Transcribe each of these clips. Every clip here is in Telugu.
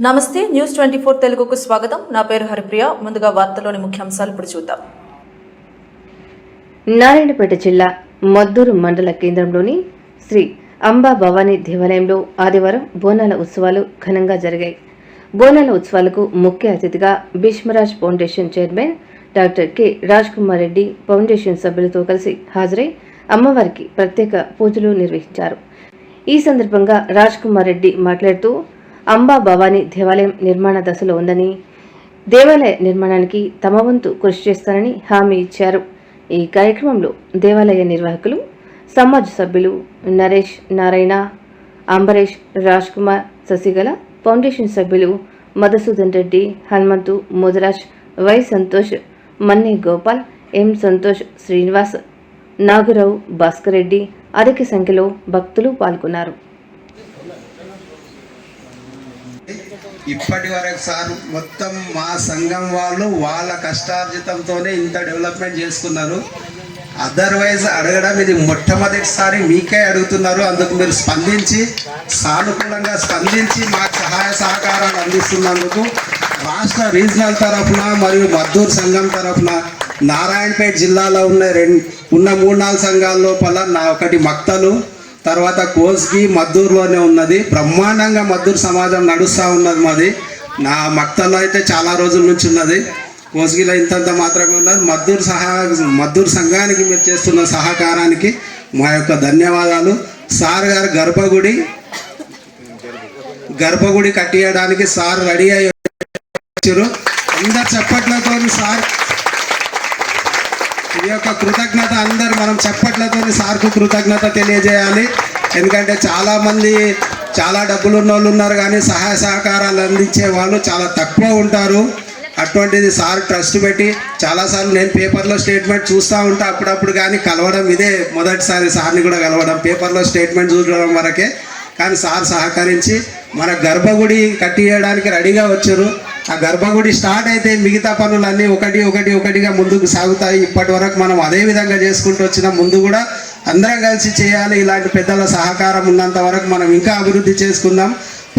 నమస్తే న్యూస్ 24 తెలుగుకు స్వాగతం. నా పేరు హరిప్రియ. ముందుగా వార్తల్లోని ముఖ్యాంశాలు ఇప్పుడు చూద్దాం. నారాయణపేట జిల్లా మద్దూరు మండల కేంద్రంలోని శ్రీ అంబా భవానీ దేవాలయంలో ఆదివారం బోనాల ఉత్సవాలు ఘనంగా జరిగాయి. బోనాల ఉత్సవాలకు ముఖ్య అతిథిగా Bheeshmaraj foundation chairman doctor K Raj Kumar Reddy foundation సభ్యులతో కలిసి హాజరై అమ్మవారికి ప్రత్యేక పూజలు నిర్వహించారు. ఈ సందర్భంగా రాజ్ కుమార్ రెడ్డి మాట్లాడుతూ అంబా భవానీ దేవాలయం నిర్మాణ దశలో ఉందని, దేవాలయ నిర్మాణానికి తమ వంతు కృషి చేస్తానని హామీ ఇచ్చారు. ఈ కార్యక్రమంలో దేవాలయ నిర్వాహకులు, సమాజ్ సభ్యులు నరేష్, నారాయణ, అంబరీష్, రాజ్ కుమార్, శశికళ, ఫౌండేషన్ సభ్యులు మధుసూదన్ రెడ్డి, హనుమంతు, ముదిరాజ్, వై సంతోష్, మన్నే గోపాల్, ఎం సంతోష్, శ్రీనివాస్, నాగురావు, భాస్కర్ రెడ్డి అధిక సంఖ్యలో భక్తులు పాల్గొన్నారు. ఇప్పటి వరకు సార్ మొత్తం మా సంఘం వాళ్ళు వాళ్ళ కష్టార్జితంతోనే ఇంత డెవలప్మెంట్ చేసుకున్నారు. అదర్వైజ్ అడగడం ఇది మొట్టమొదటిసారి మీకే అడుగుతున్నారు. అందుకు మీరు సానుకూలంగా స్పందించి మాకు సహాయ సహకారాలు అందిస్తున్నందుకు రాష్ట్ర రీజనల్ తరఫున మరియు మద్దూరు సంఘం తరఫున నారాయణపేట జిల్లాలో ఉన్న 3-4 సంఘాల లోపల ఒకటి మక్తలు, తర్వాత కోస్గి మద్దూరులోనే ఉన్నది. బ్రహ్మాండంగా మద్దూరు సమాజం నడుస్తూ ఉన్నది. మాది నా మక్తల్లో అయితే చాలా రోజుల నుంచి ఉన్నది. కోస్గిలో ఇంతంత మాత్రమే ఉన్నది. మద్దూరు సంఘానికి మీరు చేస్తున్న సహకారానికి మా యొక్క ధన్యవాదాలు. సార్ గారు గర్భగుడి కట్టియడానికి సార్ రెడీ అయ్యి వచ్చారు. అందరు చప్పట్లతో సార్ ఈ యొక్క కృతజ్ఞత అందరు మనం చప్పట్లతో సార్కు కృతజ్ఞత తెలియజేయాలి. ఎందుకంటే చాలామంది చాలా డబ్బులు ఉన్న వాళ్ళు ఉన్నారు, కానీ సహాయ సహకారాలు అందించే వాళ్ళు చాలా తక్కువ ఉంటారు. అటువంటిది సార్ ట్రస్ట్ పెట్టి చాలాసార్లు నేను పేపర్లో స్టేట్మెంట్ చూస్తూ ఉంటా అప్పుడప్పుడు, కానీ కలవడం ఇదే మొదటిసారి సార్ని కూడా కలవడం. పేపర్లో స్టేట్మెంట్ చూడడం వరకే, కానీ సార్ సహకరించి మన గర్భగుడి కట్టియడానికి రెడీగా వచ్చారు. ఆ గర్భగుడి స్టార్ట్ అయితే మిగతా పనులన్నీ ఒకటిగా ముందుకు సాగుతాయి. ఇప్పటి వరకు మనం అదే విధంగా చేసుకుంటూ వచ్చినాం. ముందు కూడా అందరం కలిసి చేయాలి. ఇలాంటి పెద్దల సహకారం ఉన్నంత వరకు మనం ఇంకా అభివృద్ధి చేసుకుందాం.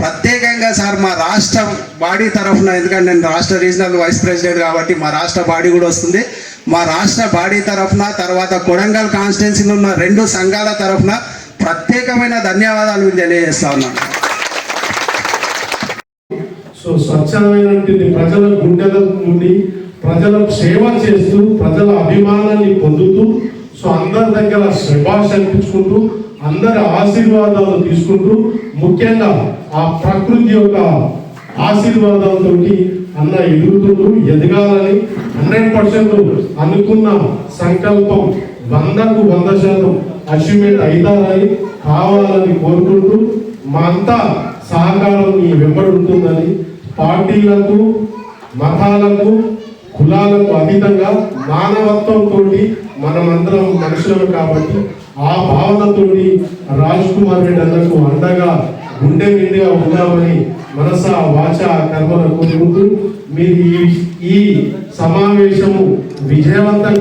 ప్రత్యేకంగా సార్ మా రాష్ట్ర బాడీ తరఫున, ఎందుకంటే నేను రాష్ట్ర రీజనల్ వైస్ ప్రెసిడెంట్ కాబట్టి మా రాష్ట్ర బాడీ కూడా వస్తుంది. మా రాష్ట్ర బాడీ తరఫున, తర్వాత కొడంగల్ కాన్స్టిట్యున్సీలో ఉన్న 2 సంఘాల తరఫున ప్రత్యేకమైన ధన్యవాదాలు మీకు తెలియజేస్తా ఉన్నాను. సో స్వచ్ఛమైనటువంటి ప్రజల గుండెల నుండి ప్రజలకు సేవ చేస్తూ ప్రజల అభిమానాన్ని పొందుతూ, సో అందరి దగ్గర శభాష్ అనిపించుకుంటూ, అందరి ఆశీర్వాదాలు తీసుకుంటూ, ముఖ్యంగా ఆ ప్రకృతి యొక్క ఆశీర్వాదాలతో అన్న ఎదుగుతుంటూ ఎదగాలని 100% అనుకున్న సంకల్పం 100కు 100% అచీవ్మెంట్ అవుతారని కావాలని కోరుకుంటూ, మా అంతా సహకారం మీ వెంబడి ఉంటుందని, పార్టీలకు, మతాలకు, కులాలకు అతీతంగా మానవత్వంతో మనమందరం మనుషులు కాబట్టి ఆ భావనతోటి రాజ్ కుమార్ రెడ్డి అన్నకు అండగా గుండె నిండుగా ఉన్నామని మనస వాచ కర్మను కోరుకుంటూ, మీరు ఈ సమావేశము విజయవంతంగా